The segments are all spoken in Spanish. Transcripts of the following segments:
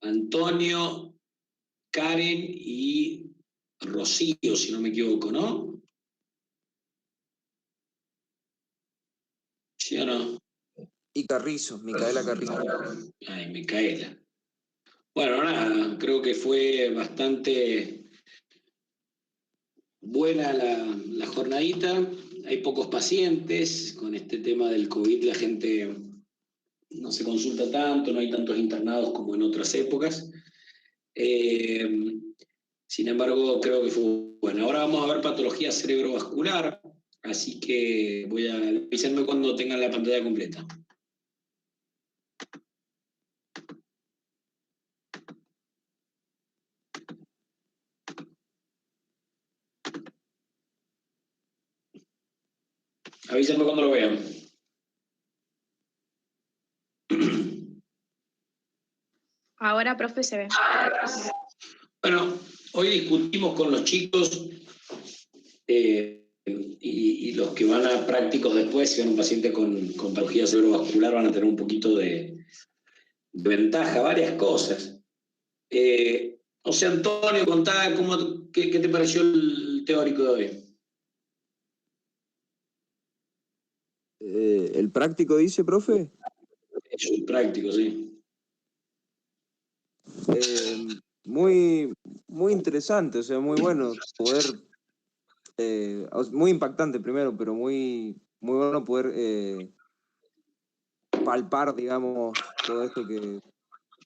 Antonio, Karen y Rocío, si no me equivoco, ¿no? ¿Sí o no? Y Carrizo, Micaela Carrizo. Ay, Micaela. Bueno, nada, creo que fue bastante buena la jornadita. Hay pocos pacientes. Con este tema del COVID la gente no se consulta tanto, no hay tantos internados como en otras épocas. Sin embargo, creo que fue bueno. Ahora vamos a ver patología cerebrovascular, así que voy a avisarme cuando tengan la pantalla completa. Avísenme cuando lo vean. Ahora, profe, se ve. Bueno, hoy discutimos con los chicos y los que van a prácticos después, si van un paciente con patología cerebrovascular, van a tener un poquito de ventaja, varias cosas. O sea, Antonio, contá qué te pareció el teórico de hoy. ¿El práctico dice, profe? Es un práctico, sí. Muy interesante, o sea, muy bueno poder, muy impactante primero, pero muy bueno poder palpar, digamos, todo esto que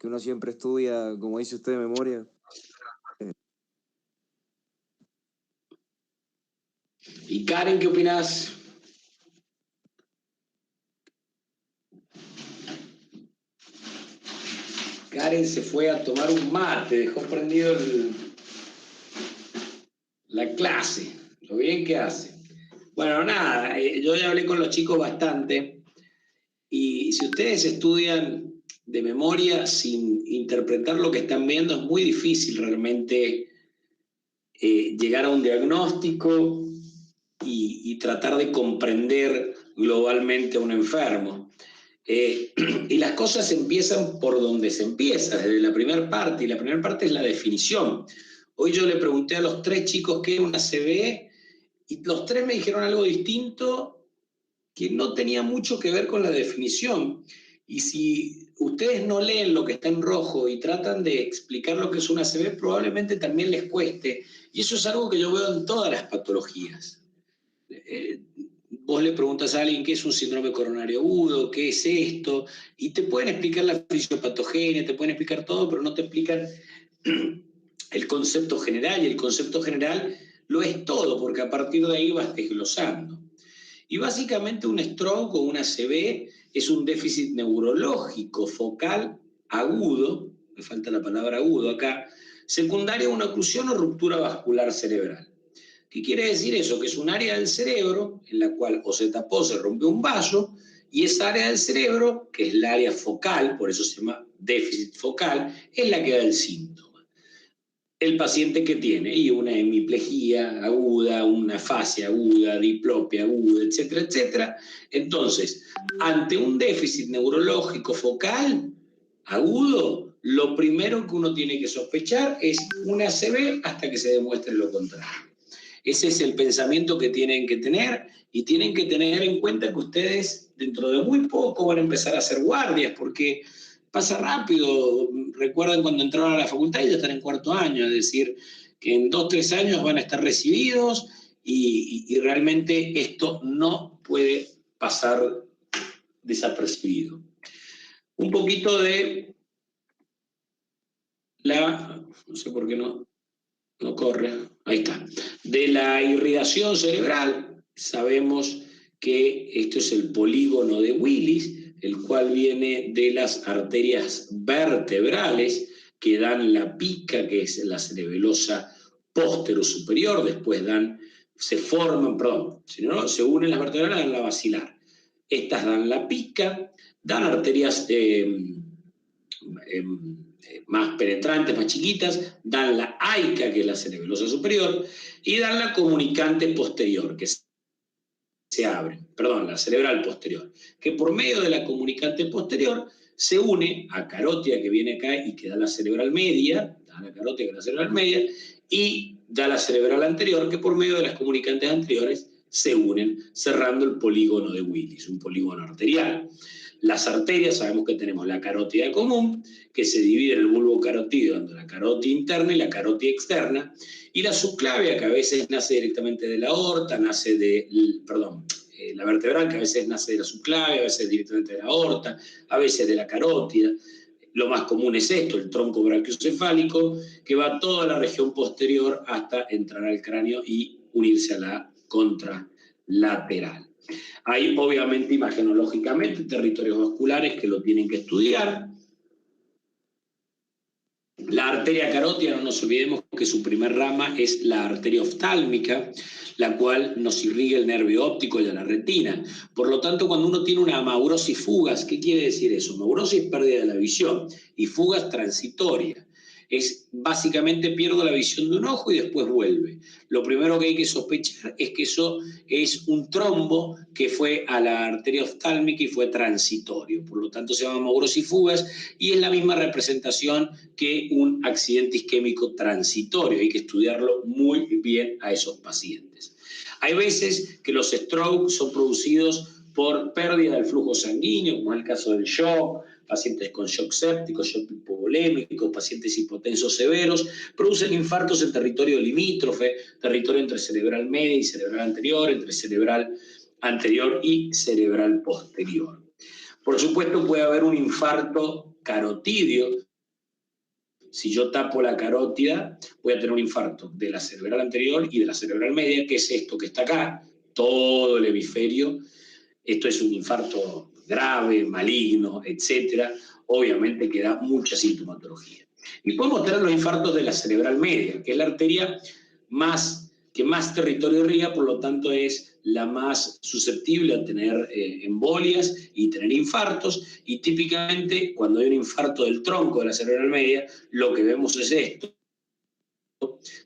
uno siempre estudia, como dice usted, de memoria. ¿Y Karen, qué opinás? Karen se fue a tomar un mate, dejó prendido la clase, lo bien que hace. Bueno, nada, yo ya hablé con los chicos bastante, y si ustedes estudian de memoria sin interpretar lo que están viendo, es muy difícil realmente llegar a un diagnóstico y tratar de comprender globalmente a un enfermo. Y las cosas empiezan por donde se empieza, desde la primera parte, y la primera parte es la definición. Hoy yo le pregunté a los 3 chicos qué era una CBE, y los 3 me dijeron algo distinto que no tenía mucho que ver con la definición. Y si ustedes no leen lo que está en rojo y tratan de explicar lo que es una CBE, probablemente también les cueste. Y eso es algo que yo veo en todas las patologías. Vos le preguntas a alguien qué es un síndrome coronario agudo, qué es esto, y te pueden explicar la fisiopatogenia, te pueden explicar todo, pero no te explican el concepto general, y el concepto general lo es todo, porque a partir de ahí vas desglosando. Y básicamente un stroke o una ACV es un déficit neurológico focal agudo, me falta la palabra agudo acá, secundario a una oclusión o ruptura vascular cerebral. ¿Qué quiere decir eso? Que es un área del cerebro en la cual o se tapó, se rompió un vaso, y esa área del cerebro, que es el área focal, por eso se llama déficit focal, es la que da el síntoma. El paciente que tiene y una hemiplegia aguda, una afasia aguda, diplopia aguda, etcétera, etcétera. Entonces, ante un déficit neurológico focal agudo, lo primero que uno tiene que sospechar es una ACV hasta que se demuestre lo contrario. Ese es el pensamiento que tienen que tener, y tienen que tener en cuenta que ustedes dentro de muy poco van a empezar a hacer guardias, porque pasa rápido. Recuerden cuando entraron a la facultad y ya están en 4º año, es decir, que en 2 o 3 años van a estar recibidos, y realmente esto no puede pasar desapercibido. Un poquito de no sé por qué no corre, ahí está, de la irrigación cerebral. Sabemos que esto es el polígono de Willis, el cual viene de las arterias vertebrales que dan la pica, que es la cerebelosa posterior-superior, después se unen las vertebrales, dan la basilar. Estas dan la pica, dan arterias más penetrantes, más chiquitas, dan la aica, que es la cerebelosa superior, y dan la comunicante posterior, que se abre, la cerebral posterior, que por medio de la comunicante posterior se une a carótida que viene acá y que da la cerebral media, da la carótida que da la cerebral media, y da la cerebral anterior, que por medio de las comunicantes anteriores se unen, cerrando el polígono de Willis, un polígono arterial. Las arterias, sabemos que tenemos la carótida común, que se divide en el bulbo carotídeo, dando la carótida interna y la carótida externa, y la subclavia, que a veces nace directamente de la aorta, nace de, la vertebral, que a veces nace de la subclavia, a veces directamente de la aorta, a veces de la carótida. Lo más común es esto, el tronco brachiocefálico, que va toda la región posterior hasta entrar al cráneo y unirse a la contralateral. Hay, obviamente, imagenológicamente, territorios vasculares que lo tienen que estudiar. La arteria carótida, no nos olvidemos que su primer rama es la arteria oftálmica, la cual nos irriga el nervio óptico y a la retina. Por lo tanto, cuando uno tiene una amaurosis fugas, ¿qué quiere decir eso? Amaurosis es pérdida de la visión y fugas transitoria. Es básicamente pierdo la visión de un ojo y después vuelve. Lo primero que hay que sospechar es que eso es un trombo que fue a la arteria oftálmica y fue transitorio. Por lo tanto se llama amaurosis fugas y es la misma representación que un accidente isquémico transitorio. Hay que estudiarlo muy bien a esos pacientes. Hay veces que los strokes son producidos por pérdida del flujo sanguíneo, como es el caso del shock, pacientes con shock séptico, shock hipovolémico, pacientes hipotensos severos, producen infartos en territorio limítrofe, territorio entre cerebral media y cerebral anterior, entre cerebral anterior y cerebral posterior. Por supuesto, puede haber un infarto carotídeo. Si yo tapo la carótida, voy a tener un infarto de la cerebral anterior y de la cerebral media, que es esto que está acá, todo el hemisferio. Esto es un infarto grave, maligno, etcétera. Obviamente que da mucha sintomatología. Y podemos tener los infartos de la cerebral media, que es la arteria que más territorio irriga, por lo tanto es la más susceptible a tener embolias y tener infartos, y típicamente cuando hay un infarto del tronco de la cerebral media, lo que vemos es esto,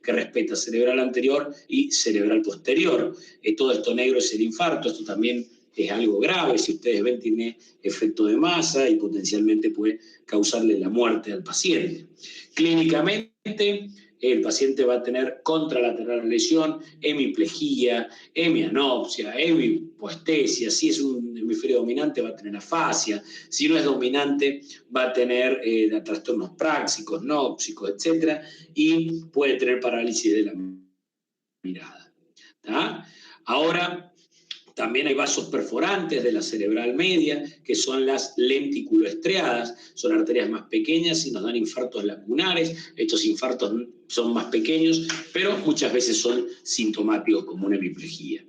que respeta cerebral anterior y cerebral posterior. Todo esto negro es el infarto, esto también es algo grave, si ustedes ven tiene efecto de masa y potencialmente puede causarle la muerte al paciente. Clínicamente, el paciente va a tener contralateral lesión, hemiplegia, hemianopsia, hemipoestesia. Si es un hemisferio dominante va a tener afasia, si no es dominante va a tener trastornos práxicos, nóxicos, etc. Y puede tener parálisis de la mirada. ¿Tá? Ahora, también hay vasos perforantes de la cerebral media, que son las lenticuloestriadas, son arterias más pequeñas y nos dan infartos lacunares. Estos infartos son más pequeños, pero muchas veces son sintomáticos como una hemiplegia.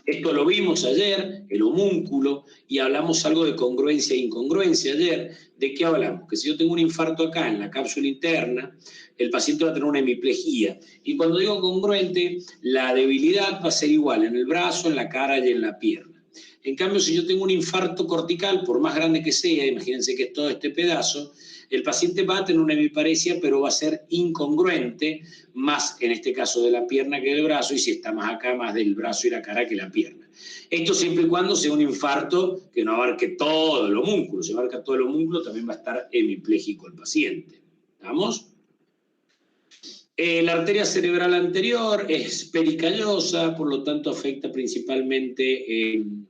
Esto lo vimos ayer, el homúnculo, y hablamos algo de congruencia e incongruencia ayer. ¿De qué hablamos? Que si yo tengo un infarto acá en la cápsula interna, el paciente va a tener una hemiplegia. Y cuando digo congruente, la debilidad va a ser igual en el brazo, en la cara y en la pierna. En cambio, si yo tengo un infarto cortical, por más grande que sea, imagínense que es todo este pedazo, el paciente va a tener una hemiparesia, pero va a ser incongruente, más en este caso de la pierna que del brazo, y si está más acá, más del brazo y la cara que la pierna. Esto siempre y cuando sea un infarto que no abarque todo el homúnculo. Si abarca todo el homúnculo, también va a estar hemipléjico el paciente. ¿Estamos? La arteria cerebral anterior es pericallosa, por lo tanto afecta principalmente en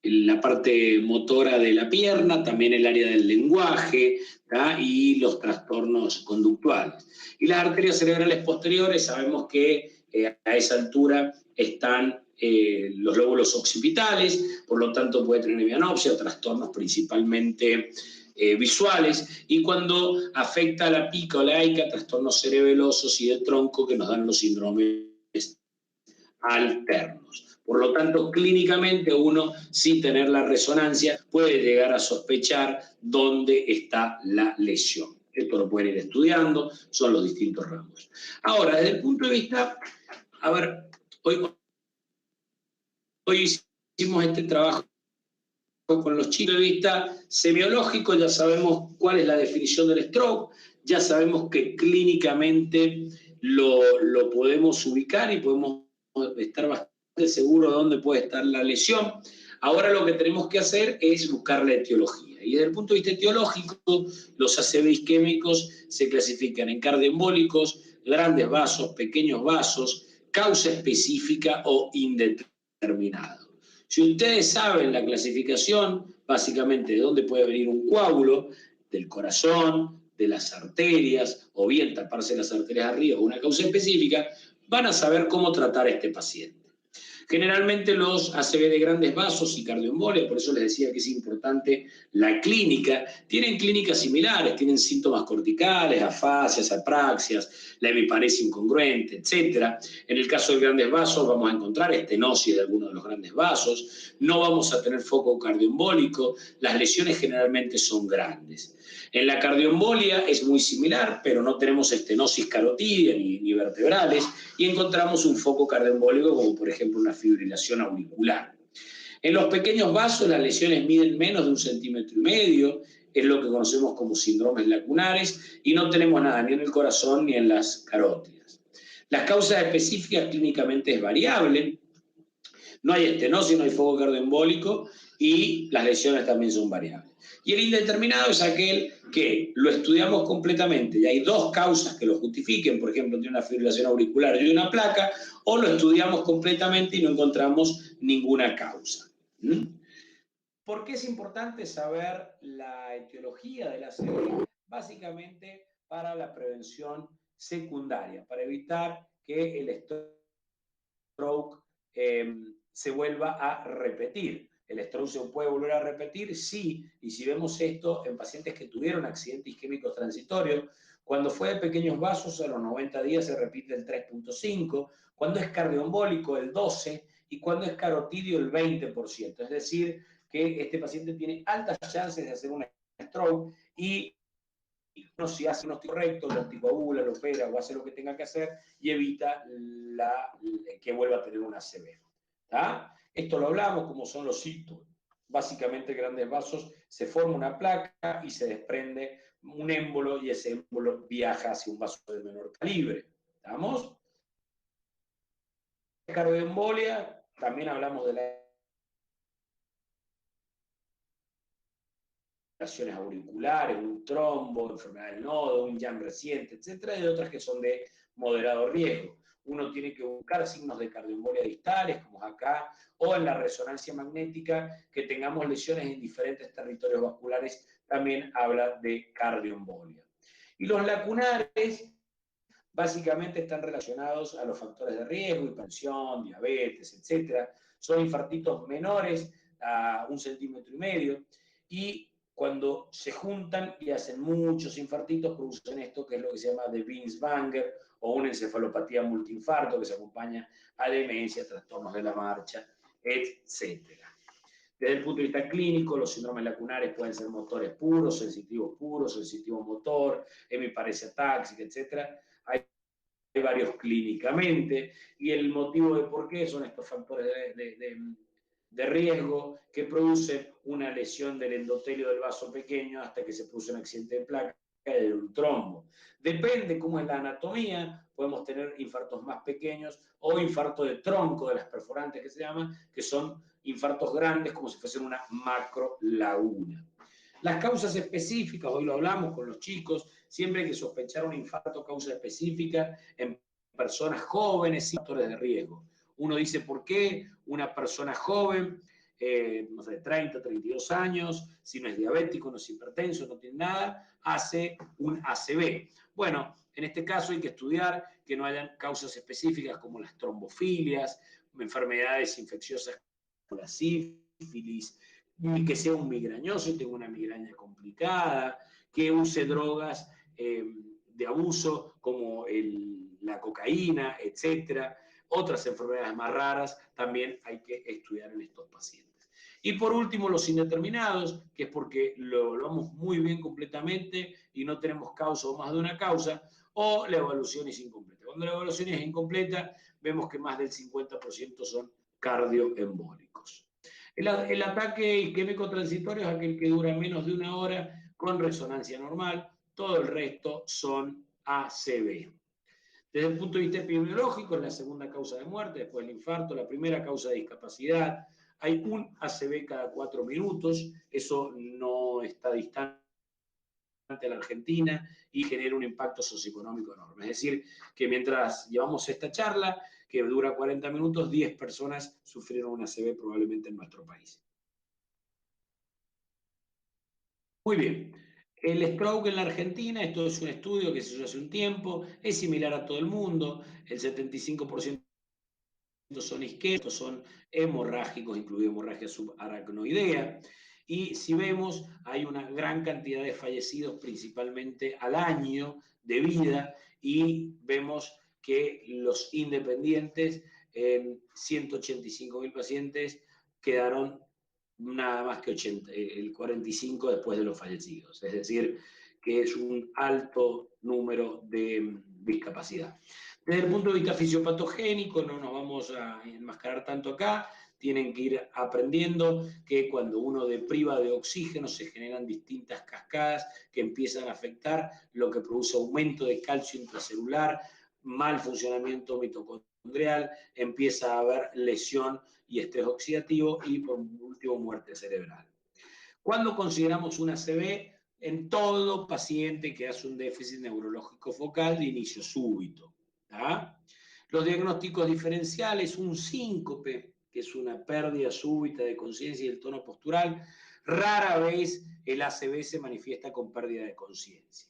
la parte motora de la pierna, también el área del lenguaje, ¿tá? Y los trastornos conductuales. Y las arterias cerebrales posteriores, sabemos que a esa altura están los lóbulos occipitales, por lo tanto puede tener hemianopsia, trastornos principalmente visuales, y cuando afecta a la pica o la aica, trastornos cerebelosos y del tronco que nos dan los síndromes alternos. Por lo tanto, clínicamente uno, sin tener la resonancia, puede llegar a sospechar dónde está la lesión. Esto lo pueden ir estudiando, son los distintos ramos. Ahora, desde el punto de vista, a ver, hoy hicimos este trabajo con los chicos de vista semiológico, ya sabemos cuál es la definición del stroke, ya sabemos que clínicamente lo podemos ubicar y podemos estar bastante seguros de dónde puede estar la lesión. Ahora lo que tenemos que hacer es buscar la etiología. Y desde el punto de vista etiológico, los ACV isquémicos se clasifican en cardioembólicos, grandes vasos, pequeños vasos, causa específica o indeterminado. Si ustedes saben la clasificación, básicamente de dónde puede venir un coágulo, del corazón, de las arterias, o bien taparse las arterias arriba o una causa específica, van a saber cómo tratar a este paciente. Generalmente los ACV de grandes vasos y cardioembolia, por eso les decía que es importante la clínica, tienen clínicas similares, tienen síntomas corticales, afasias, apraxias, la hemiparesia incongruente, etc. En el caso de grandes vasos vamos a encontrar estenosis de algunos de los grandes vasos, no vamos a tener foco cardioembólico, las lesiones generalmente son grandes. En la cardioembolia es muy similar, pero no tenemos estenosis carotidia ni vertebrales, y encontramos un foco cardioembólico como por ejemplo una fibrilación auricular. En los pequeños vasos las lesiones miden menos de 1,5 centímetros, es lo que conocemos como síndromes lacunares, y no tenemos nada ni en el corazón ni en las carótidas. Las causas específicas clínicamente es variable, no hay estenosis, no hay foco cardioembólico, y las lesiones también son variables. Y el indeterminado es aquel que lo estudiamos completamente y hay dos causas que lo justifiquen, por ejemplo, tiene una fibrilación auricular y una placa, o lo estudiamos completamente y no encontramos ninguna causa. ¿Por qué es importante saber la etiología de la ACV? Básicamente para la prevención secundaria, para evitar que el stroke se vuelva a repetir. ¿El stroke se puede volver a repetir? Sí, y si vemos esto en pacientes que tuvieron accidentes isquémicos transitorios, cuando fue de pequeños vasos a los 90 días se repite el 3.5, cuando es cardioembólico el 12% y cuando es carotidio el 20%. Es decir, que este paciente tiene altas chances de hacer un stroke y uno si hace un diagnóstico correcto, lo anticoagula, lo opera o hace lo que tenga que hacer y evita que vuelva a tener una ACV. Esto lo hablamos, como son los síntomas. Básicamente, grandes vasos, se forma una placa y se desprende un émbolo y ese émbolo viaja hacia un vaso de menor calibre. ¿Estamos? Cardioembolia, también hablamos de las auriculares, un trombo, enfermedad del nodo, un jam reciente, etcétera, y otras que son de moderado riesgo. Uno tiene que buscar signos de cardioembolia distales, como acá, o en la resonancia magnética, que tengamos lesiones en diferentes territorios vasculares, también habla de cardioembolia. Y los lacunares básicamente están relacionados a los factores de riesgo, hipertensión, diabetes, etcétera. Son infartitos menores a 1,5 centímetros, y cuando se juntan y hacen muchos infartitos, producen esto que es lo que se llama de Binswanger o una encefalopatía multiinfarto que se acompaña a demencia, trastornos de la marcha, etc. Desde el punto de vista clínico, los síndromes lacunares pueden ser motores puros, sensitivo motor, hemiparesia táxica, etc. Hay varios clínicamente, y el motivo de por qué son estos factores de riesgo que producen una lesión del endotelio del vaso pequeño hasta que se produce un accidente de placa y de un trombo. Depende cómo es la anatomía, podemos tener infartos más pequeños o infarto de tronco de las perforantes que se llaman, que son infartos grandes como si fuesen una macro laguna. Las causas específicas, hoy lo hablamos con los chicos, siempre hay que sospechar un infarto causa específica en personas jóvenes sin factores de riesgo. Uno dice, ¿por qué una persona joven, no sé, 30, 32 años, si no es diabético, no es hipertenso, no tiene nada, hace un ACV? Bueno, en este caso hay que estudiar que no hayan causas específicas como las trombofilias, enfermedades infecciosas como la sífilis, que sea un migrañoso y tenga una migraña complicada, que use drogas de abuso como la cocaína, etcétera. Otras enfermedades más raras también hay que estudiar en estos pacientes. Y por último, los indeterminados, que es porque lo vamos muy bien completamente y no tenemos causa o más de una causa, o la evaluación es incompleta. Cuando la evaluación es incompleta, vemos que más del 50% son cardioembólicos. El ataque isquémico transitorio es aquel que dura menos de 1 hora con resonancia normal, todo el resto son ACV. Desde el punto de vista epidemiológico, es la segunda causa de muerte, después del infarto, la primera causa de discapacidad, hay un ACV cada 4 minutos, eso no está distante a la Argentina y genera un impacto socioeconómico enorme. Es decir, que mientras llevamos esta charla, que dura 40 minutos, 10 personas sufrieron un ACV probablemente en nuestro país. Muy bien. El stroke en la Argentina, esto es un estudio que se hizo hace un tiempo, es similar a todo el mundo, el 75% son isquémicos, son hemorrágicos, incluido hemorragia subaracnoidea, y si vemos, hay una gran cantidad de fallecidos principalmente al año de vida, y vemos que los independientes, en 185.000 pacientes, quedaron nada más que el 45 después de los fallecidos, es decir, que es un alto número de discapacidad. Desde el punto de vista fisiopatogénico, no nos vamos a enmascarar tanto acá, tienen que ir aprendiendo que cuando uno depriva de oxígeno se generan distintas cascadas que empiezan a afectar lo que produce aumento de calcio intracelular, mal funcionamiento mitocondrial, empieza a haber lesión y estrés oxidativo y por último muerte cerebral. ¿Cuándo consideramos una ACV? En todo paciente que hace un déficit neurológico focal de inicio súbito. ¿Ah? Los diagnósticos diferenciales, un síncope, que es una pérdida súbita de conciencia y el tono postural, rara vez el ACV se manifiesta con pérdida de conciencia.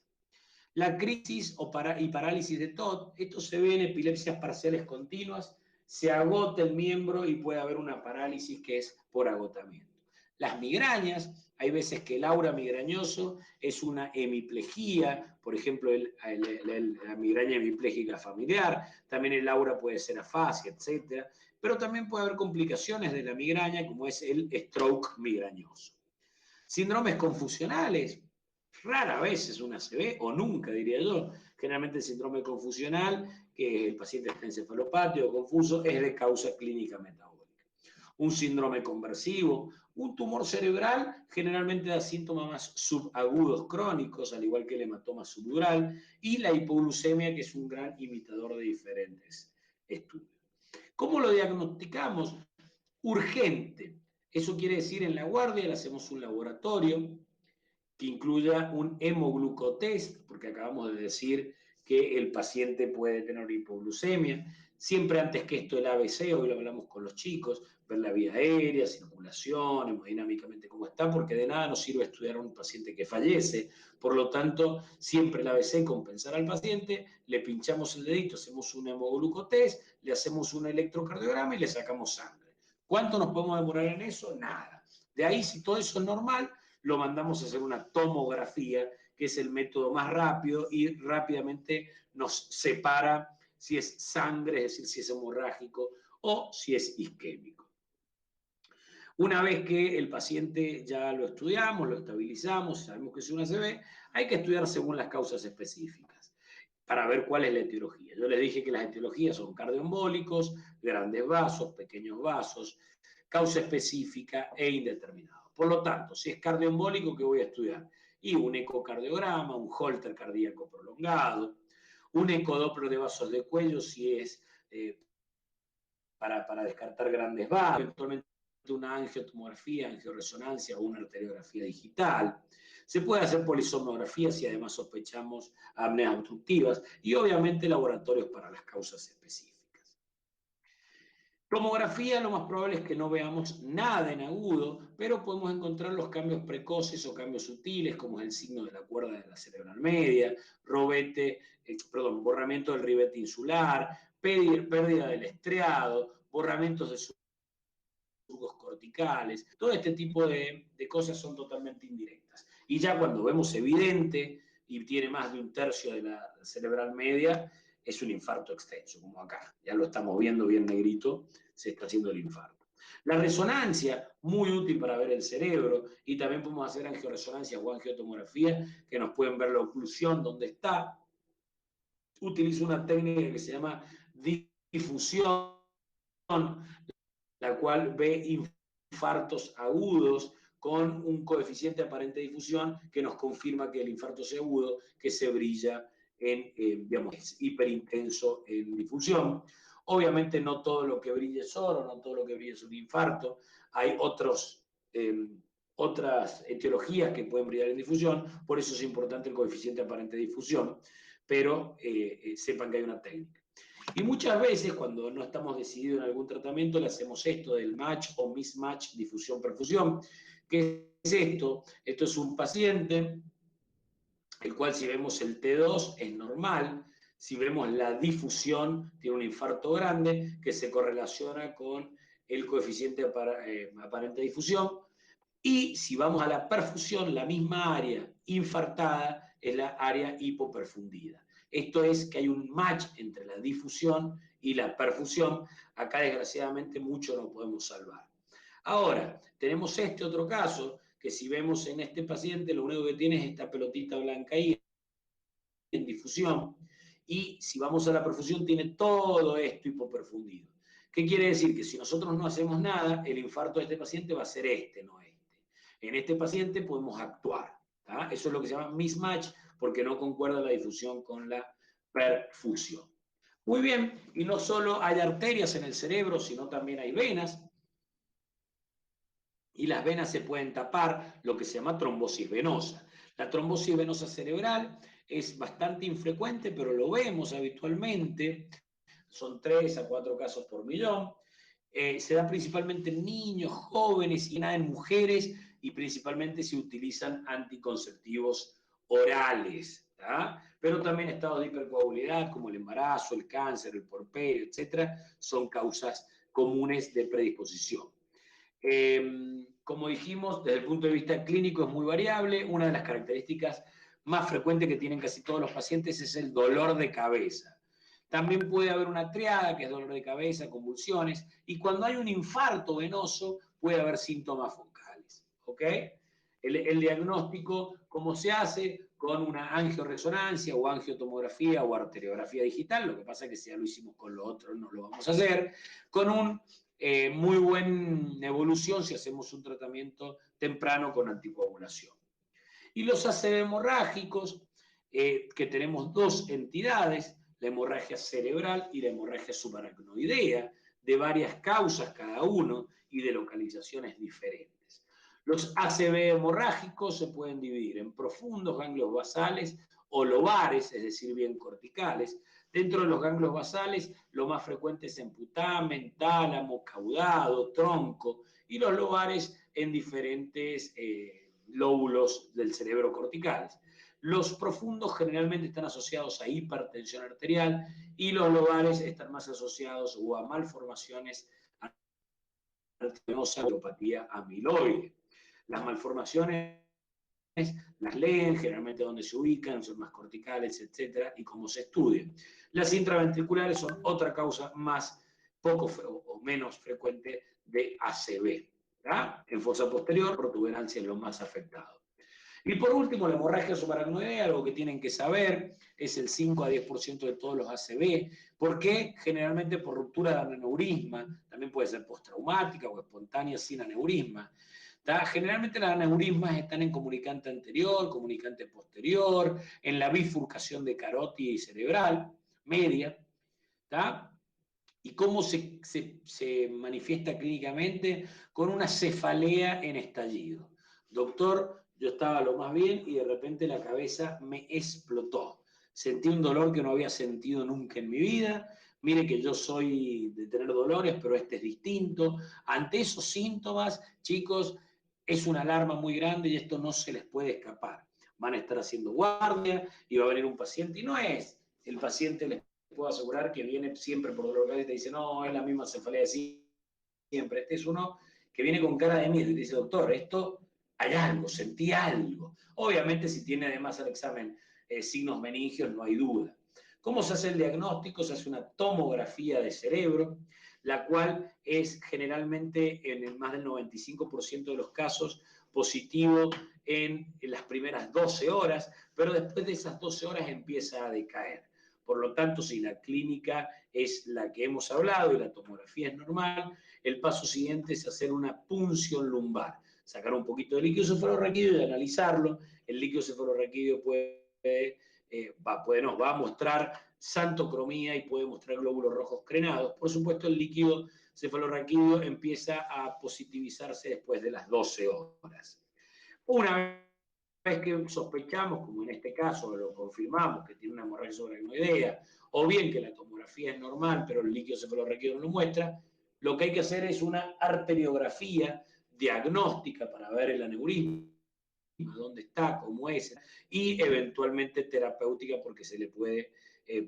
La crisis y parálisis de TOD, esto se ve en epilepsias parciales continuas, se agota el miembro y puede haber una parálisis que es por agotamiento. Las migrañas, hay veces que el aura migrañoso es una hemiplegia, por ejemplo, la migraña hemipléjica familiar, también el aura puede ser afasia, etc. Pero también puede haber complicaciones de la migraña, como es el stroke migrañoso. Síndromes confusionales, rara vez es una ACV, o nunca diría yo. Generalmente el síndrome confusional, que el paciente está encefalopático o confuso, es de causa clínica metabólica. Un síndrome conversivo, un tumor cerebral generalmente da síntomas más subagudos crónicos, al igual que el hematoma subdural, y la hipoglucemia, que es un gran imitador de diferentes estudios. ¿Cómo lo diagnosticamos? Urgente. Eso quiere decir, en la guardia le hacemos un laboratorio que incluya un hemoglucotest, porque acabamos de decir que el paciente puede tener hipoglucemia. Siempre antes que esto el ABC, hoy lo hablamos con los chicos, ver la vía aérea, circulación, hemodinámicamente cómo está, porque de nada nos sirve estudiar a un paciente que fallece. Por lo tanto, siempre el ABC, compensar al paciente, le pinchamos el dedito, hacemos un hemoglucotest, le hacemos un electrocardiograma y le sacamos sangre. ¿Cuánto nos podemos demorar en eso? Nada. De ahí, si todo eso es normal, lo mandamos a hacer una tomografía, que es el método más rápido y rápidamente nos separa si es sangre, es decir, si es hemorrágico o si es isquémico. Una vez que el paciente ya lo estudiamos, lo estabilizamos, sabemos que es una ACV, hay que estudiar según las causas específicas para ver cuál es la etiología. Yo les dije que las etiologías son cardioembólicos, grandes vasos, pequeños vasos, causa específica e indeterminada. Por lo tanto, si es cardioembólico, ¿qué voy a estudiar? Y un ecocardiograma, un Holter cardíaco prolongado, un ecodoppler de vasos de cuello si es para descartar grandes vasos, eventualmente una angiotomografía, angioresonancia o una arteriografía digital. Se puede hacer polisomnografía si además sospechamos apneas obstructivas y obviamente laboratorios para las causas específicas. Tomografía, lo más probable es que no veamos nada en agudo, pero podemos encontrar los cambios precoces o cambios sutiles, como es el signo de la cuerda de la cerebral media, borramiento del ribete insular, pérdida del estriado, borramientos de surcos corticales. Todo este tipo de cosas son totalmente indirectas. Y ya cuando vemos evidente y tiene más de un tercio de la cerebral media, es un infarto extenso, como acá. Ya lo estamos viendo bien negrito, se está haciendo el infarto. La resonancia, muy útil para ver el cerebro, y también podemos hacer angioresonancia o angiotomografía, que nos pueden ver la oclusión, donde está. Utilizo una técnica que se llama difusión, la cual ve infartos agudos con un coeficiente aparente de difusión que nos confirma que el infarto es agudo, que se brilla digamos, es hiperintenso en difusión. Obviamente no todo lo que brilla es oro, no todo lo que brilla es un infarto. hay otras etiologías que pueden brillar en difusión, por eso es importante el coeficiente aparente de difusión, pero sepan que hay una técnica. Y muchas veces, cuando no estamos decididos en algún tratamiento, le hacemos esto del match o mismatch, difusión-perfusión. ¿Qué es esto? Esto es un paciente, el cual si vemos el T2 es normal, si vemos la difusión, tiene un infarto grande que se correlaciona con el coeficiente aparente de difusión. Y si vamos a la perfusión, la misma área infartada es la área hipoperfundida. Esto es que hay un match entre la difusión y la perfusión. Acá, desgraciadamente, mucho no podemos salvar. Ahora, tenemos este otro caso, que si vemos en este paciente, lo único que tiene es esta pelotita blanca ahí en difusión. Y si vamos a la perfusión, tiene todo esto hipoperfundido. ¿Qué quiere decir? Que si nosotros no hacemos nada, el infarto de este paciente va a ser este, no este. En este paciente podemos actuar. ¿tá? Eso es lo que se llama mismatch, porque no concuerda la difusión con la perfusión. Muy bien, y no solo hay arterias en el cerebro, sino también hay venas. Y las venas se pueden tapar, lo que se llama trombosis venosa. La trombosis venosa cerebral es bastante infrecuente, pero lo vemos habitualmente. Son 3 a 4 casos por millón. Se da principalmente en niños, jóvenes y nada en mujeres, y principalmente se utilizan anticonceptivos orales, ¿tá? Pero también estados de hipercoagulidad como el embarazo, el cáncer, el porperio, etcétera, son causas comunes de predisposición. Como dijimos, desde el punto de vista clínico es muy variable. Una de las características más frecuentes que tienen casi todos los pacientes es el dolor de cabeza. También puede haber una triada, que es dolor de cabeza, convulsiones, y cuando hay un infarto venoso puede haber síntomas focales. ¿Ok? El diagnóstico, ¿cómo se hace? Con una angioresonancia o angiotomografía o arteriografía digital. Lo que pasa es que si ya lo hicimos con lo otro no lo vamos a hacer. Con un muy buena evolución si hacemos un tratamiento temprano con anticoagulación. Y los ACV hemorrágicos, que tenemos dos entidades, la hemorragia cerebral y la hemorragia subaracnoidea, de varias causas cada uno y de localizaciones diferentes. Los ACV hemorrágicos se pueden dividir en profundos ganglios basales o lobares, es decir, bien corticales. Dentro de los ganglios basales, lo más frecuente es en putamen, tálamo, caudado, tronco, y los lobares en diferentes lóbulos del cerebro corticales. Los profundos generalmente están asociados a hipertensión arterial y los lobares están más asociados o a malformaciones arteriosas, neuropatía amiloide. Las malformaciones las leen, generalmente donde se ubican, son más corticales, etcétera, y cómo se estudian. Las intraventriculares son otra causa más poco o menos frecuente de ACV. ¿tá? En fosa posterior, protuberancia es lo más afectado. Y por último, la hemorragia subaracnoidea, algo que tienen que saber, es el 5 a 10% de todos los ACV. ¿Por qué? Generalmente por ruptura de aneurisma, también puede ser postraumática o espontánea sin aneurisma. ¿tá? Generalmente las aneurismas están en comunicante anterior, comunicante posterior, en la bifurcación de carótida y cerebral, media. ¿tá? ¿Y cómo se manifiesta clínicamente? Con una cefalea en estallido. Doctor, yo estaba lo más bien y de repente la cabeza me explotó. Sentí un dolor que no había sentido nunca en mi vida. Mire que yo soy de tener dolores, pero este es distinto. Ante esos síntomas, chicos, es una alarma muy grande y esto no se les puede escapar. Van a estar haciendo guardia y va a venir un paciente y no es el paciente, les puedo asegurar que viene siempre por dolor de cabeza y te dice, no, es la misma cefalea de siempre. Este es uno que viene con cara de miedo y dice, doctor, esto hay algo, sentí algo. Obviamente, si tiene además al examen signos meningios, no hay duda. ¿Cómo se hace el diagnóstico? Se hace una tomografía de cerebro, la cual es generalmente en más del 95% de los casos positivo en las primeras 12 horas, pero después de esas 12 horas empieza a decaer. Por lo tanto, si la clínica es la que hemos hablado y la tomografía es normal, el paso siguiente es hacer una punción lumbar. Sacar un poquito de líquido cefalorraquídeo y analizarlo. El líquido cefalorraquídeo nos va a mostrar xantocromía y puede mostrar glóbulos rojos crenados. Por supuesto, el líquido cefalorraquídeo empieza a positivizarse después de las 12 horas. Una vez que sospechamos, como en este caso lo confirmamos, que tiene una hemorragia subaracnoidea, o bien que la tomografía es normal, pero el líquido cefalorraquídeo no lo muestra, lo que hay que hacer es una arteriografía diagnóstica para ver el aneurisma, dónde está, cómo es, y eventualmente terapéutica porque se le puede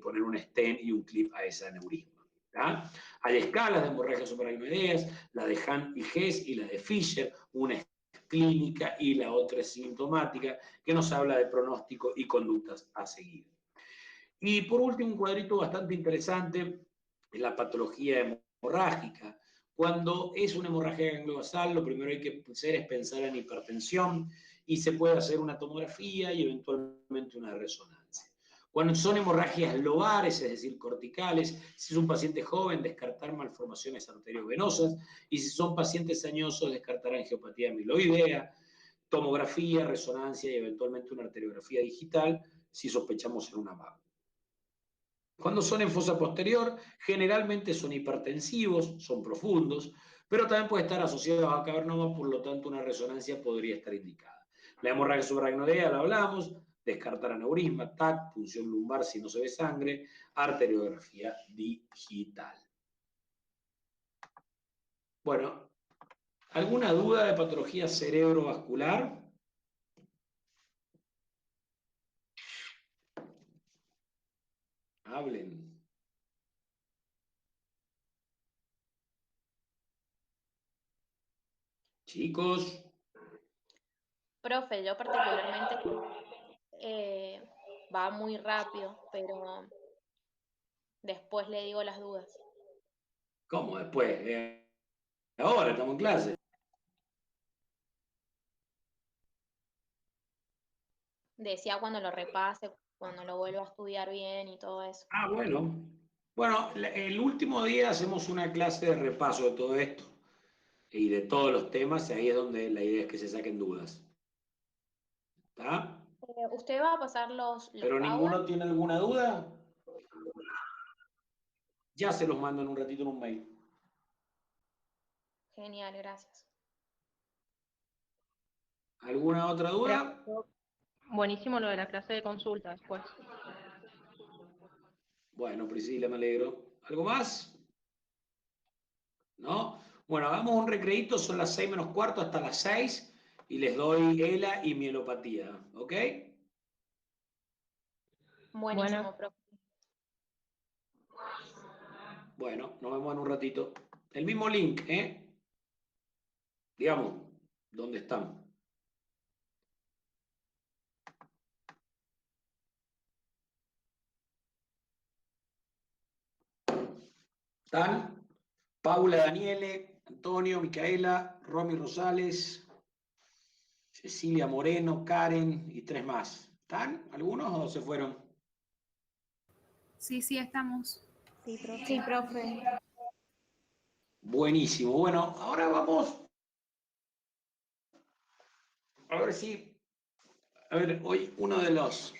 poner un stent y un clip a ese aneurisma. ¿Tá? Hay escalas de hemorragias subaracnoideas, la de Hunt y Hess y la de Fisher, una es clínica y la otra es sintomática, que nos habla de pronóstico y conductas a seguir. Y por último, un cuadrito bastante interesante es la patología hemorrágica. Cuando es una hemorragia gangliobasal, lo primero que hay que hacer es pensar en hipertensión y se puede hacer una tomografía y eventualmente una resonancia. Cuando son hemorragias lobares, es decir, corticales, si es un paciente joven, descartar malformaciones arteriovenosas, y si son pacientes añosos, descartar angiopatía amiloidea, tomografía, resonancia y eventualmente una arteriografía digital, si sospechamos en una MAP. Cuando son en fosa posterior, generalmente son hipertensivos, son profundos, pero también puede estar asociado a cavernoma, por lo tanto una resonancia podría estar indicada. La hemorragia subaracnoidea la hablamos, descartar aneurisma, TAC, punción lumbar si no se ve sangre, arteriografía digital. Bueno, ¿alguna duda de patología cerebrovascular? Hablen. Chicos. Profe, yo particularmente va muy rápido, pero después le digo las dudas. ¿Cómo después? Ahora estamos en clase. Decía cuando lo repase, cuando lo vuelva a estudiar bien y todo eso. Ah, bueno. Bueno, el último día hacemos una clase de repaso de todo esto y de todos los temas, y ahí es donde la idea es que se saquen dudas. ¿Está? ¿Usted va a pasar los ¿Pero power? ninguno tiene alguna duda? Ya se los mando en un ratito en un mail. Genial, gracias. ¿Alguna otra duda? Buenísimo lo de la clase de consulta después. Bueno, Priscila, me alegro. ¿Algo más? ¿No? Bueno, hagamos un recreíto, son las 6 menos cuarto hasta las 6 y les doy ELA y mielopatía, ¿ok? Buenísimo, Bueno, profe. Bueno, nos vemos en un ratito. El mismo link, ¿eh? Digamos, ¿dónde están? ¿Están? Paula, Daniele, Antonio, Micaela, Romy Rosales, Cecilia Moreno, Karen y 3 más. ¿Están algunos o se fueron? Sí, sí, estamos. Sí, profe. Sí, profe. Buenísimo. Bueno, ahora vamos a ver si, a ver, hoy uno de los,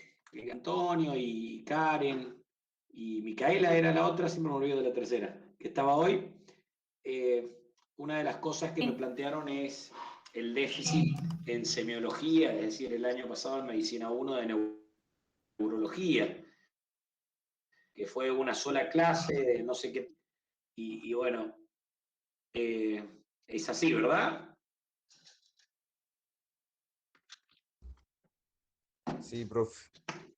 Antonio y Karen y Micaela era la otra, siempre me olvido de la tercera, que estaba hoy. Una de las cosas que me plantearon es el déficit en semiología, es decir, el año pasado en Medicina 1 de neurología, que fue una sola clase de no sé qué, y bueno, es así, ¿verdad? Sí, profe.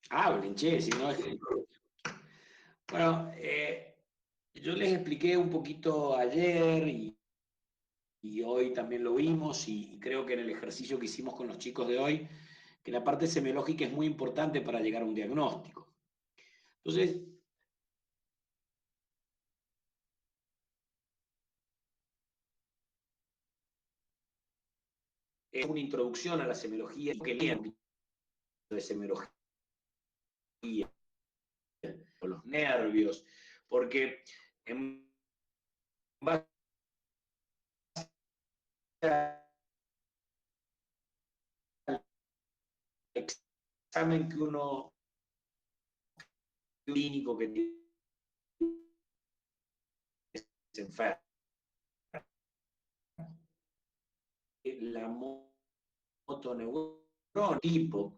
Hablen, che, si no es... Bueno, yo les expliqué un poquito ayer y hoy también lo vimos y creo que en el ejercicio que hicimos con los chicos de hoy, que la parte semiológica es muy importante para llegar a un diagnóstico. Entonces, es una introducción a la semiología, que leen de semiología, o los nervios, porque en base al examen que uno clínico que tiene, se enferma. la motoneurona tipo,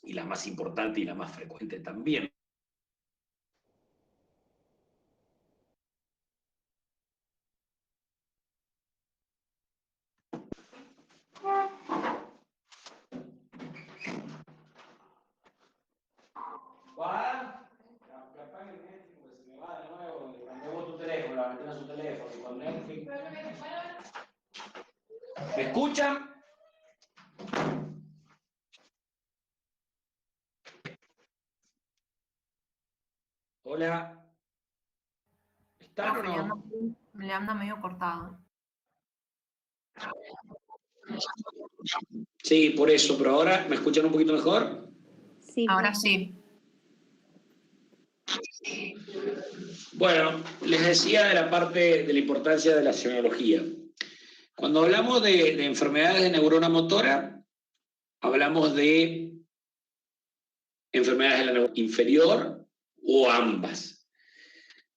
y la más importante y la más frecuente también, ¿va? Que apague Netflix porque se me va de nuevo, le cambiamos tu teléfono, la metí en su teléfono y con Netflix. ¿Me escuchan? Hola. ¿Están o no? Le anda medio cortado. Sí, por eso, pero ahora ¿me escuchan un poquito mejor? Sí. Ahora sí. Bueno, les decía de la parte de la importancia de la semiología. Cuando hablamos de enfermedades de neurona motora, hablamos de enfermedades de la neurona inferior o ambas.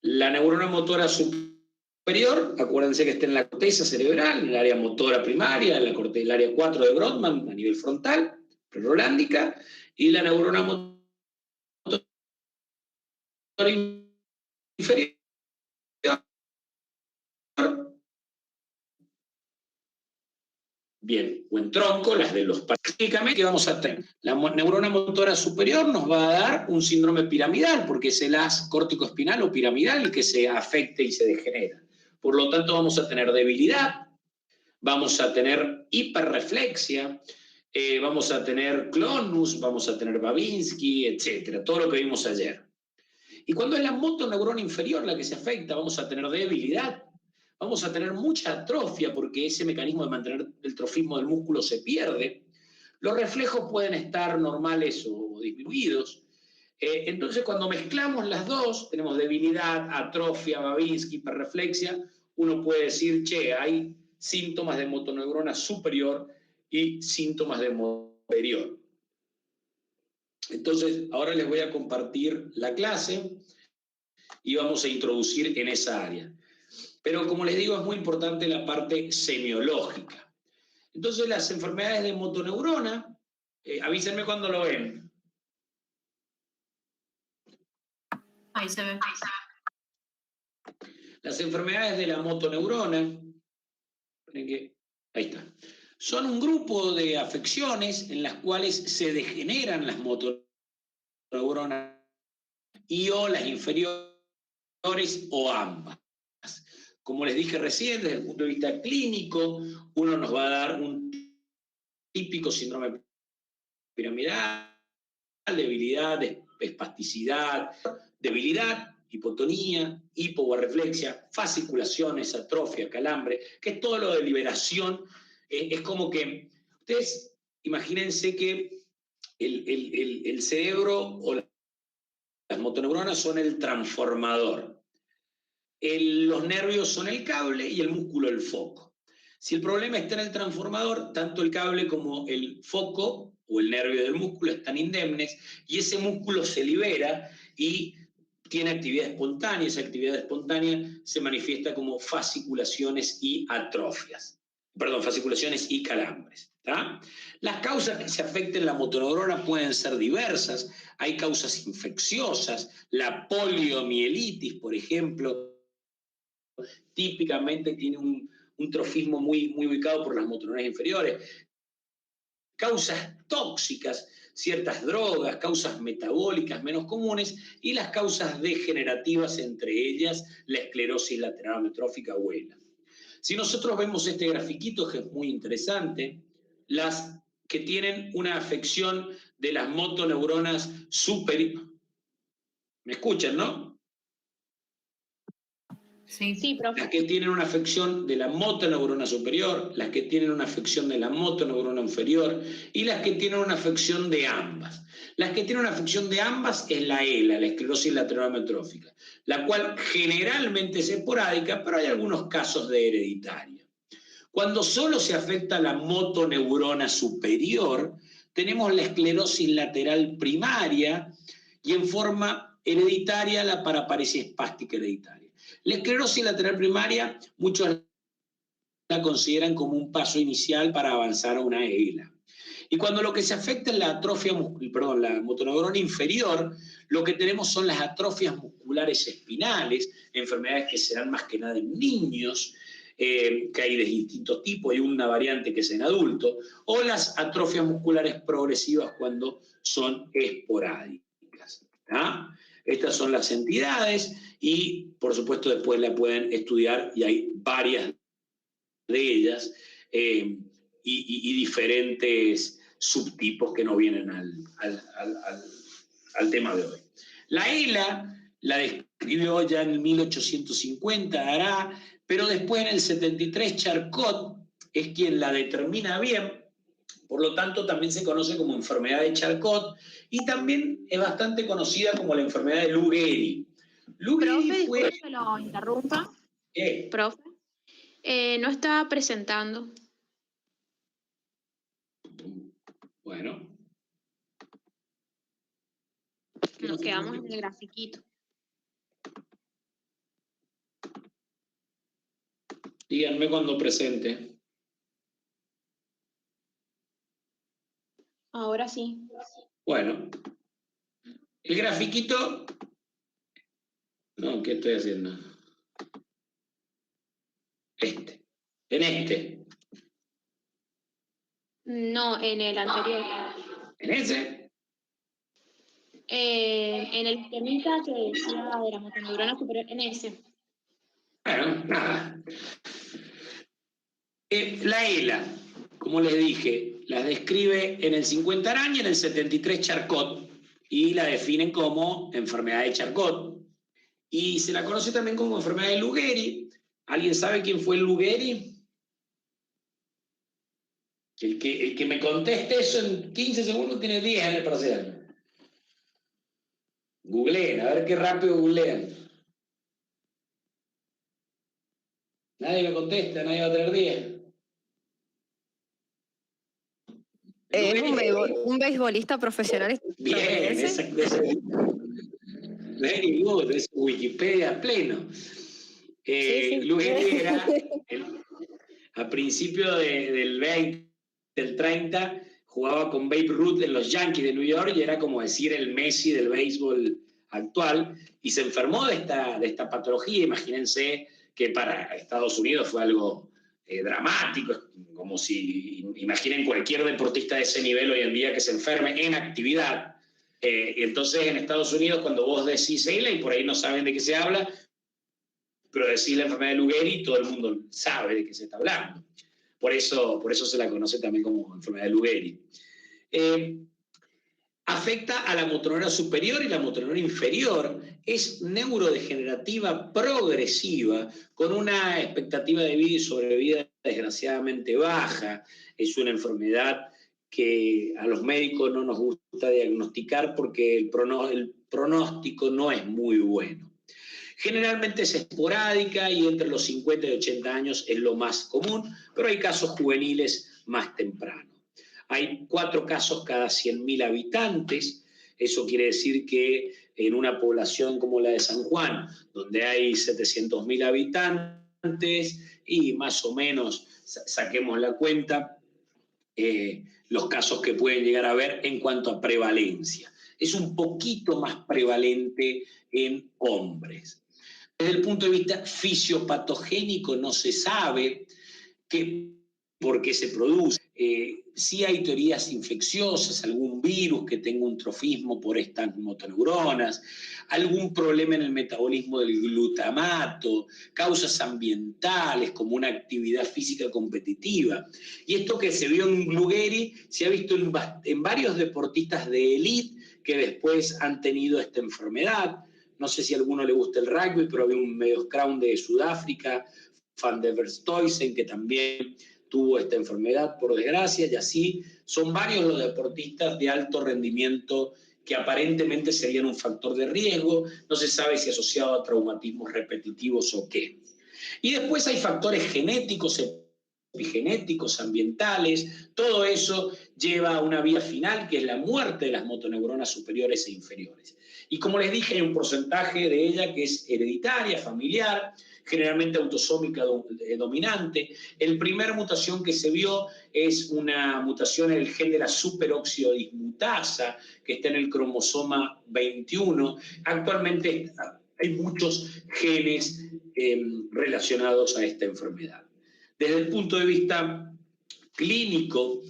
La neurona motora superior, acuérdense que está en la corteza cerebral, en el área motora primaria, en el área 4 de Brodmann, a nivel frontal, prerolándica, y la neurona motora inferior, bien, o en tronco, las de los prácticamente que vamos a tener. La neurona motora superior nos va a dar un síndrome piramidal, porque es el haz córtico-espinal o piramidal el que se afecta y se degenera. Por lo tanto, vamos a tener debilidad, vamos a tener hiperreflexia, vamos a tener clonus, vamos a tener Babinski, etcétera, todo lo que vimos ayer. Y cuando es la motoneurona inferior la que se afecta, vamos a tener debilidad, vamos a tener mucha atrofia porque ese mecanismo de mantener el trofismo del músculo se pierde. Los reflejos pueden estar normales o disminuidos. Entonces, cuando mezclamos las dos, tenemos debilidad, atrofia, Babinski, hiperreflexia, uno puede decir, che, hay síntomas de motoneurona superior y síntomas de motoneurona inferior. Entonces, ahora les voy a compartir la clase y vamos a introducir en esa área. Pero como les digo, es muy importante la parte semiológica. Entonces, las enfermedades de motoneurona, avísenme cuando lo ven. Ahí se ve. Las enfermedades de la motoneurona, ahí está, son un grupo de afecciones en las cuales se degeneran las motoneuronas y o las inferiores o ambas. Como les dije recién, desde el punto de vista clínico, uno nos va a dar un típico síndrome piramidal, debilidad, espasticidad, debilidad, hipotonía, hipoguarreflexia, fasciculaciones, atrofia, calambre, que es todo lo de liberación. Es como que, ustedes imagínense que el cerebro o las motoneuronas son el transformador. Los nervios son el cable y el músculo el foco. Si el problema está en el transformador, tanto el cable como el foco o el nervio del músculo están indemnes y ese músculo se libera y tiene actividad espontánea. Esa actividad espontánea se manifiesta como fasciculaciones y atrofias. Perdón, fasciculaciones y calambres. ¿Tá? Las causas que se afecten la motoneurona pueden ser diversas. Hay causas infecciosas, la poliomielitis, por ejemplo, típicamente tiene un trofismo muy ubicado por las motoneuronas inferiores. Causas tóxicas, ciertas drogas, causas metabólicas menos comunes y las causas degenerativas, entre ellas la esclerosis lateral amiotrófica o ELA. Si nosotros vemos este grafiquito, que es muy interesante, las que tienen una afección de las motoneuronas superiores, ¿me escuchan, no? Sí, profe. Las que tienen una afección de la motoneurona superior, las que tienen una afección de la motoneurona inferior y las que tienen una afección de ambas. Las que tienen una afección de ambas es la ELA, la esclerosis lateral amiotrófica, la cual generalmente es esporádica, pero hay algunos casos de hereditaria. Cuando solo se afecta la motoneurona superior, tenemos la esclerosis lateral primaria y en forma hereditaria la paraparesia espástica hereditaria. La esclerosis lateral primaria, muchos la consideran como un paso inicial para avanzar a una ELA. Y cuando lo que se afecta es la atrofia muscular, la motoneurona inferior, lo que tenemos son las atrofias musculares espinales, enfermedades que se dan más que nada en niños, que hay de distintos tipos, hay una variante que es en adultos, o las atrofias musculares progresivas cuando son esporádicas. ¿Ah? Estas son las entidades y, por supuesto, después la pueden estudiar y hay varias de ellas y diferentes subtipos que no vienen al tema de hoy. La ELA la describió ya en 1850, pero después en el 73 Charcot es quien la determina bien, por lo tanto también se conoce como enfermedad de Charcot y también es bastante conocida como la enfermedad de Lou Gehrig. Lou Gehrig Profe, fue... disculpe que lo interrumpa. Profe, no está presentando. Bueno. Nos quedamos en el grafiquito. Díganme cuando presente. Ahora sí. Bueno. El grafiquito... No, ¿qué estoy haciendo? En este. No, en el anterior. ¿En ese? En el esquemita que decía de la motoneurona superior, en ese. Bueno, nada. La ELA, como les dije, las describe en el 50 Arán y en el 73 Charcot, y la definen como enfermedad de Charcot. Y se la conoce también como enfermedad de Lou Gehrig. ¿Alguien sabe quién fue el Lou Gehrig? El que me conteste eso en 15 segundos tiene 10 en el parcial. Googleen, a ver qué rápido googlean. Nadie me contesta, nadie va a tener 10. Es un beisbolista profesional. Bien, esa very good, es Wikipedia pleno. Sí. Lou Gehrig era a principio del 20, del 30, jugaba con Babe Ruth en los Yankees de New York y era como decir el Messi del béisbol actual, y se enfermó de esta patología. Imagínense que para Estados Unidos fue algo dramático, como si, imaginen cualquier deportista de ese nivel hoy en día que se enferme en actividad. Y entonces en Estados Unidos, cuando vos decís ELA, y por ahí no saben de qué se habla, pero decís la enfermedad de Lou Gehrig, todo el mundo sabe de qué se está hablando. Por eso se la conoce también como enfermedad de Lou Gehrig. Afecta a la motoneurona superior y la motoneurona inferior. Es neurodegenerativa progresiva, con una expectativa de vida y sobrevida desgraciadamente baja. Es una enfermedad que a los médicos no nos gusta diagnosticar porque el pronóstico no es muy bueno. Generalmente es esporádica y entre los 50 y 80 años es lo más común, pero hay casos juveniles más tempranos. Hay 4 casos cada 100.000 habitantes. Eso quiere decir que en una población como la de San Juan, donde hay 700.000 habitantes y más o menos, saquemos la cuenta, los casos que pueden llegar a haber en cuanto a prevalencia. Es un poquito más prevalente en hombres. Desde el punto de vista fisiopatogénico no se sabe por qué se produce. Sí hay teorías infecciosas, algún virus que tenga un trofismo por estas motoneuronas, algún problema en el metabolismo del glutamato, causas ambientales como una actividad física competitiva. Y esto que se vio en Lou Gehrig se ha visto en varios deportistas de élite que después han tenido esta enfermedad. No sé si a alguno le gusta el rugby, pero había un mediocrown de Sudáfrica, Van der Verstoysen, que también tuvo esta enfermedad, por desgracia, y así son varios los deportistas de alto rendimiento que aparentemente serían un factor de riesgo. No se sabe si asociado a traumatismos repetitivos o qué. Y después hay factores genéticos epigenéticos, ambientales, todo eso lleva a una vía final que es la muerte de las motoneuronas superiores e inferiores. Y como les dije, hay un porcentaje de ella que es hereditaria, familiar, generalmente autosómica dominante. La primera mutación que se vio es una mutación en el gen de la superoxidismutasa, que está en el cromosoma 21. Actualmente hay muchos genes relacionados a esta enfermedad. Desde el punto de vista clínico,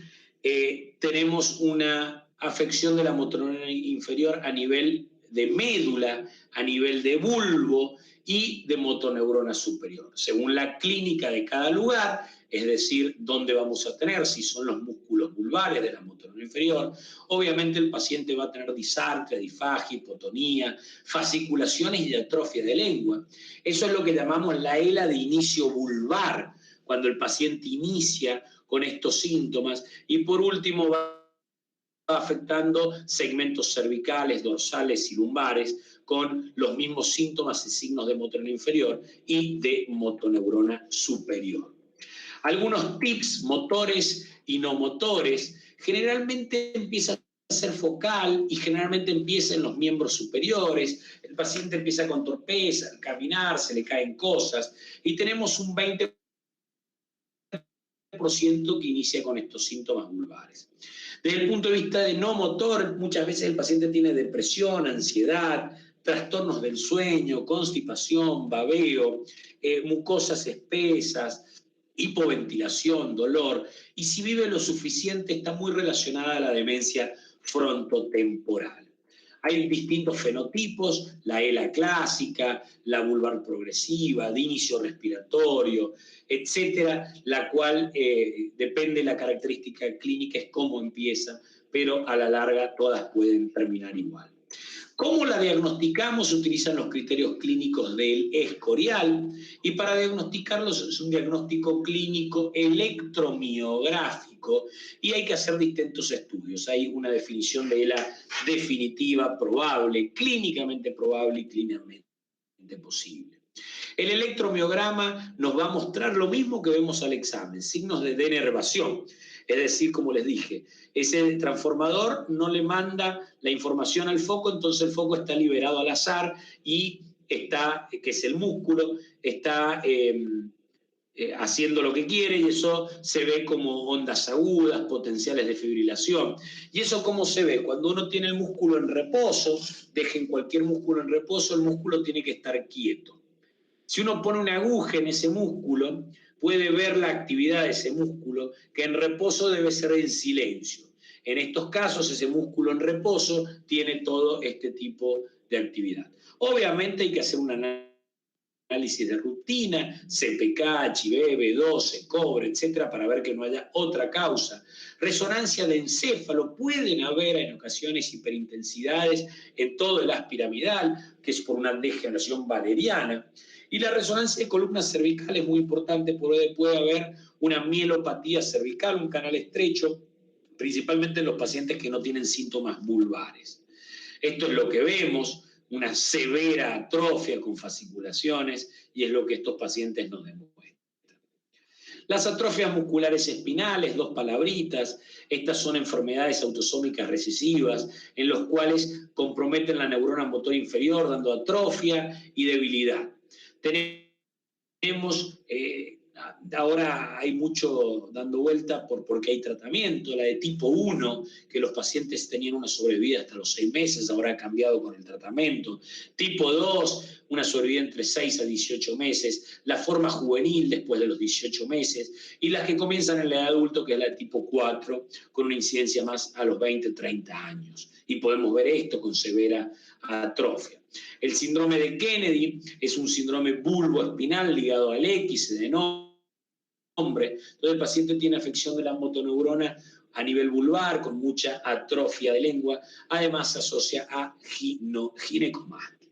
tenemos una afección de la motoneurona inferior a nivel de médula, a nivel de bulbo y de motoneurona superior. Según la clínica de cada lugar, es decir, dónde vamos a tener, si son los músculos vulvares de la motoneurona inferior, obviamente el paciente va a tener disartria, disfagia, hipotonía, fasciculaciones y atrofia de lengua. Eso es lo que llamamos la ELA de inicio vulvar, cuando el paciente inicia con estos síntomas, y por último va afectando segmentos cervicales, dorsales y lumbares con los mismos síntomas y signos de motoneurona inferior y de motoneurona superior. Algunos tips motores y no motores, generalmente empieza a ser focal y generalmente empieza en los miembros superiores. El paciente empieza con torpeza, al caminar, se le caen cosas y tenemos un 20% que inicia con estos síntomas vulvares. Desde el punto de vista de no motor, muchas veces el paciente tiene depresión, ansiedad, trastornos del sueño, constipación, babeo, mucosas espesas, hipoventilación, dolor, y si vive lo suficiente está muy relacionada a la demencia frontotemporal. Hay distintos fenotipos, la ELA clásica, la vulvar progresiva, de inicio respiratorio, etcétera, la cual depende de la característica clínica, es cómo empieza, pero a la larga todas pueden terminar igual. ¿Cómo la diagnosticamos? Se utilizan los criterios clínicos del Escorial y para diagnosticarlos es un diagnóstico clínico electromiográfico y hay que hacer distintos estudios. Hay una definición de la definitiva, probable, clínicamente probable y clínicamente posible. El electromiograma nos va a mostrar lo mismo que vemos al examen, signos de denervación. Es decir, como les dije, ese transformador no le manda la información al foco, entonces el foco está liberado al azar y está, que es el músculo, está haciendo lo que quiere y eso se ve como ondas agudas, potenciales de fibrilación. ¿Y eso cómo se ve? Cuando uno tiene el músculo en reposo, dejen cualquier músculo en reposo, el músculo tiene que estar quieto. Si uno pone una aguja en ese músculo, puede ver la actividad de ese músculo, que en reposo debe ser en silencio. En estos casos, ese músculo en reposo tiene todo este tipo de actividad. Obviamente hay que hacer un análisis de rutina, CPK, HIV, B12, cobre, etcétera, para ver que no haya otra causa. Resonancia de encéfalo, pueden haber en ocasiones hiperintensidades en todo el haz piramidal, que es por una degeneración valeriana. Y la resonancia de columna cervical es muy importante, porque puede haber una mielopatía cervical, un canal estrecho, principalmente en los pacientes que no tienen síntomas vulvares. Esto es lo que vemos, una severa atrofia con fasciculaciones, y es lo que estos pacientes nos demuestran. Las atrofias musculares espinales, dos palabritas, estas son enfermedades autosómicas recesivas, en los cuales comprometen la neurona motor inferior, dando atrofia y debilidad. Tenemos, ahora hay mucho dando vuelta porque hay tratamiento, la de tipo 1, que los pacientes tenían una sobrevida hasta los 6 meses, ahora ha cambiado con el tratamiento. Tipo 2, una sobrevida entre 6 a 18 meses, la forma juvenil después de los 18 meses, y las que comienzan en la edad adulta, que es la de tipo 4, con una incidencia más a los 20, 30 años. Y podemos ver esto con severa atrofia. El síndrome de Kennedy es un síndrome bulboespinal ligado al X de nombre. Entonces el paciente tiene afección de la motoneurona a nivel vulvar con mucha atrofia de lengua. Además se asocia a ginecomastia.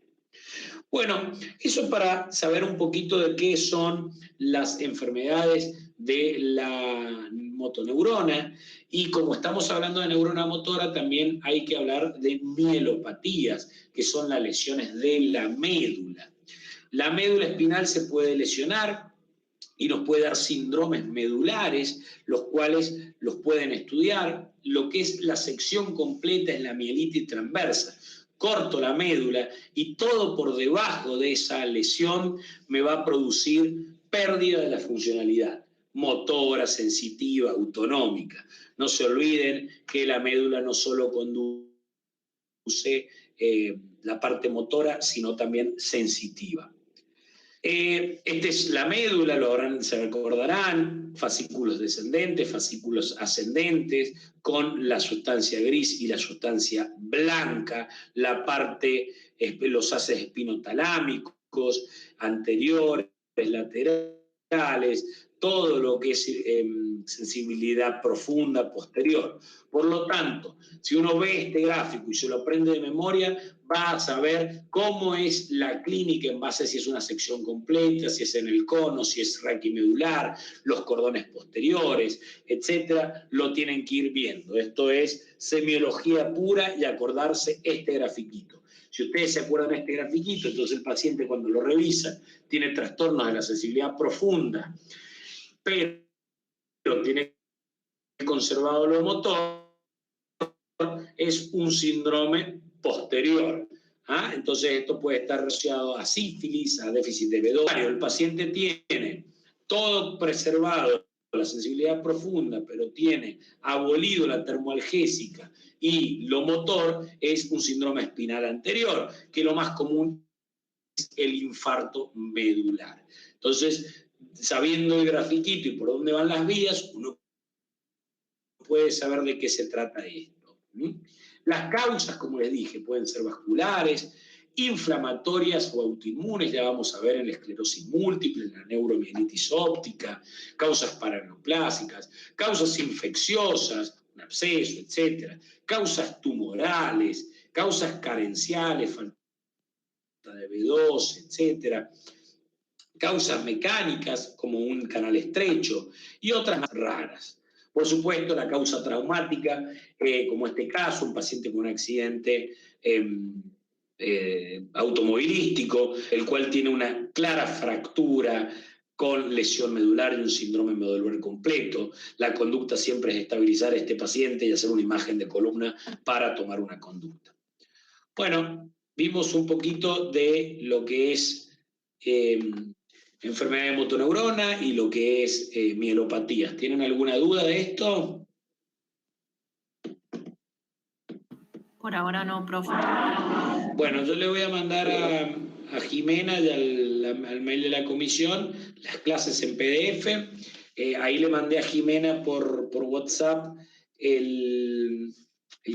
Bueno, eso para saber un poquito de qué son las enfermedades de la motoneurona, y como estamos hablando de neurona motora, también hay que hablar de mielopatías, que son las lesiones de la médula. La médula espinal se puede lesionar y nos puede dar síndromes medulares, los cuales los pueden estudiar. Lo que es la sección completa es la mielitis transversa. Corto la médula y todo por debajo de esa lesión me va a producir pérdida de la funcionalidad motora, sensitiva, autonómica. No se olviden que la médula no solo conduce la parte motora, sino también sensitiva. Esta es la médula, se recordarán, fascículos descendentes, fascículos ascendentes, con la sustancia gris y la sustancia blanca, la parte, los haces espinotalámicos, anteriores, laterales, todo lo que es sensibilidad profunda, posterior. Por lo tanto, si uno ve este gráfico y se lo aprende de memoria, va a saber cómo es la clínica en base a si es una sección completa, si es en el cono, si es raquimedular, los cordones posteriores, etcétera, lo tienen que ir viendo. Esto es semiología pura y acordarse este grafiquito. Si ustedes se acuerdan de este grafiquito, entonces el paciente cuando lo revisa tiene trastornos de la sensibilidad profunda, pero tiene conservado lo motor, es un síndrome posterior. ¿Ah? Entonces esto puede estar asociado a sífilis, a déficit de B2. El paciente tiene todo preservado, la sensibilidad profunda, pero tiene abolido la termoalgésica y lo motor, es un síndrome espinal anterior, que lo más común es el infarto medular. Entonces, sabiendo el grafiquito y por dónde van las vías, uno puede saber de qué se trata esto. Las causas, como les dije, pueden ser vasculares, inflamatorias o autoinmunes, ya vamos a ver en la esclerosis múltiple, en la neuromielitis óptica, causas paraneoplásicas, causas infecciosas, un absceso, etc., causas tumorales, causas carenciales, falta de B2, etc., causas mecánicas como un canal estrecho y otras más raras. Por supuesto, la causa traumática, como este caso, un paciente con un accidente automovilístico, el cual tiene una clara fractura con lesión medular y un síndrome medular completo. La conducta siempre es estabilizar a este paciente y hacer una imagen de columna para tomar una conducta. Bueno, vimos un poquito de lo que es enfermedad de motoneurona y lo que es mielopatías. ¿Tienen alguna duda de esto? Por ahora no, profe. Bueno, yo le voy a mandar a Jimena y al mail de la comisión las clases en PDF. Ahí le mandé a Jimena por WhatsApp el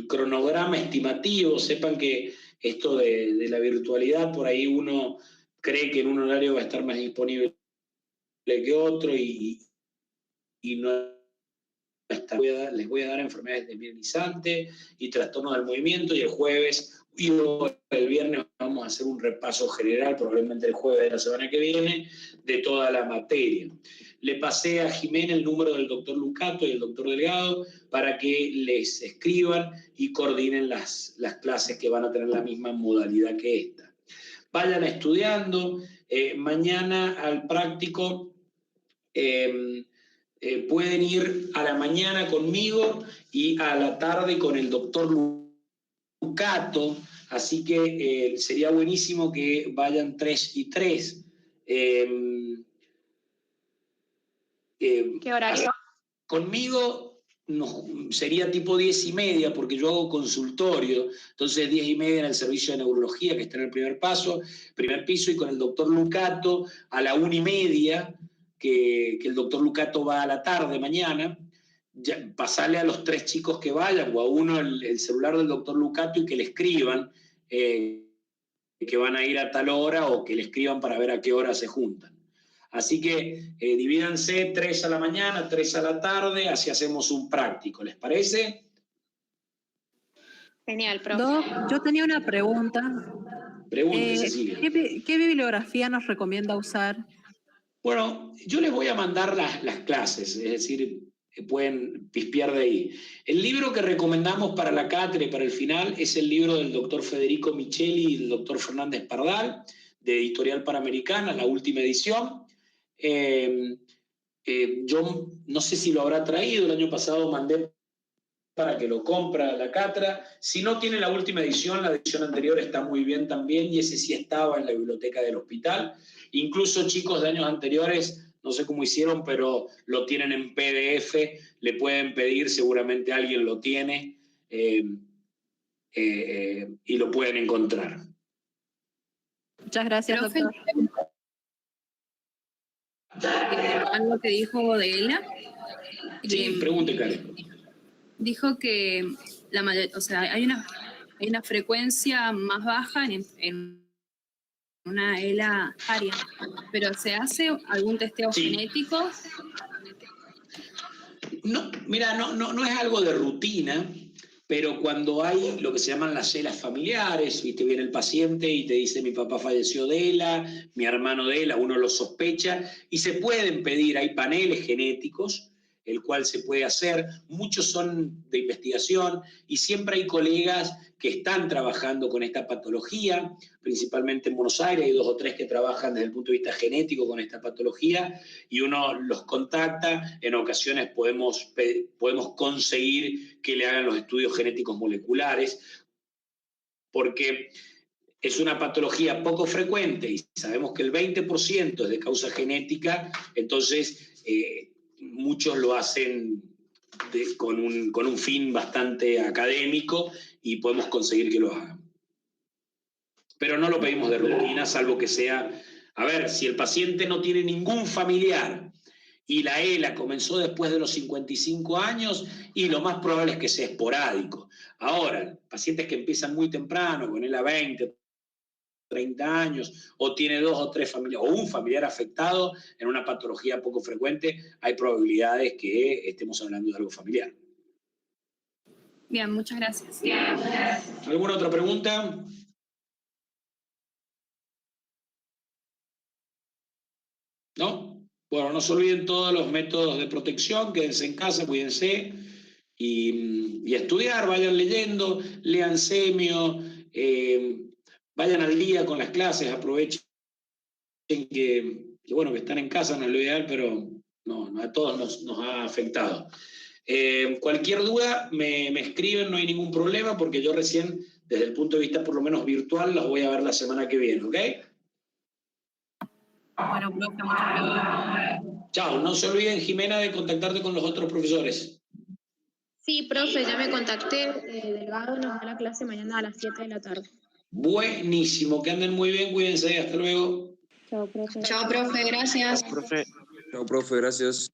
cronograma estimativo. Sepan que esto de la virtualidad, por ahí uno cree que en un horario va a estar más disponible que otro y no está. Les voy a dar enfermedades desmielinizantes y trastornos del movimiento, y el jueves y el viernes vamos a hacer un repaso general, probablemente el jueves de la semana que viene, de toda la materia. Le pasé a Jimena el número del doctor Lucato y el doctor Delgado para que les escriban y coordinen las clases que van a tener la misma modalidad que esta. Vayan estudiando. Mañana al práctico pueden ir a la mañana conmigo y a la tarde con el doctor Lucato, así que sería buenísimo que vayan 3 y 3. ¿Qué horario? Conmigo sería tipo 10:30, porque yo hago consultorio, entonces 10:30 en el servicio de neurología, que está en el primer piso, y con el doctor Lucato a la 1:30, que el doctor Lucato va a la tarde mañana. Pasarle a los 3 chicos que vayan, o a uno el celular del doctor Lucato, y que le escriban que van a ir a tal hora, o que le escriban para ver a qué hora se juntan. Así que divídanse 3 a la mañana, 3 a la tarde, así hacemos un práctico. ¿Les parece? Genial, profe. Doc, yo tenía una pregunta. Pregunte, Cecilia. ¿Qué bibliografía nos recomienda usar? Bueno, yo les voy a mandar las clases, es decir, pueden pispear de ahí. El libro que recomendamos para la cátedra y para el final es el libro del doctor Federico Micheli y del doctor Fernández Pardal, de Editorial Panamericana, la última edición. Yo no sé si lo habrá traído, el año pasado mandé para que lo compra la Catra. Si no tiene la última edición, la edición anterior está muy bien también, y ese sí estaba en la biblioteca del hospital. Incluso chicos de años anteriores, no sé cómo hicieron, pero lo tienen en PDF, le pueden pedir, seguramente alguien lo tiene, y lo pueden encontrar. Muchas gracias, Profe, doctor. algo que dijo de Ela. Sí, pregunte, Karen. Dijo que o sea, hay una frecuencia más baja en una ELA aria, pero ¿se hace algún testeo genético? No, mira, no es algo de rutina, pero cuando hay lo que se llaman las ELAs familiares, y te viene el paciente y te dice: mi papá falleció de ELA, mi hermano de ELA, uno lo sospecha, y se pueden pedir, hay paneles genéticos, el cual se puede hacer, muchos son de investigación, y siempre hay colegas que están trabajando con esta patología, principalmente en Buenos Aires, hay 2 o 3 que trabajan desde el punto de vista genético con esta patología, y uno los contacta, en ocasiones podemos conseguir que le hagan los estudios genéticos moleculares, porque es una patología poco frecuente y sabemos que el 20% es de causa genética, entonces muchos lo hacen con un fin bastante académico, y podemos conseguir que lo hagan. Pero no lo pedimos de rutina, salvo que sea, a ver, si el paciente no tiene ningún familiar y la ELA comenzó después de los 55 años, y lo más probable es que sea esporádico. Ahora, pacientes que empiezan muy temprano, con ELA 20, 30 años, o tiene 2 o 3 familiares, o un familiar afectado en una patología poco frecuente, hay probabilidades que estemos hablando de algo familiar. Bien, muchas gracias. ¿Alguna otra pregunta? ¿No? Bueno, no se olviden todos los métodos de protección, quédense en casa, cuídense, y estudiar, vayan leyendo, lean semio, vayan al día con las clases, aprovechen que están en casa, no es lo ideal, pero no a todos nos ha afectado. Cualquier duda me escriben, no hay ningún problema, porque yo recién, desde el punto de vista por lo menos virtual, las voy a ver la semana que viene, ¿ok? Bueno, profe, muchas gracias. Chao, no se olviden, Jimena, de contactarte con los otros profesores. Sí, profe, ya me contacté. Delgado nos da la clase mañana a las 7 de la tarde. Buenísimo, que anden muy bien, cuídense, hasta luego. Chao, profe. Chao, profe, gracias. Chao, profe, gracias.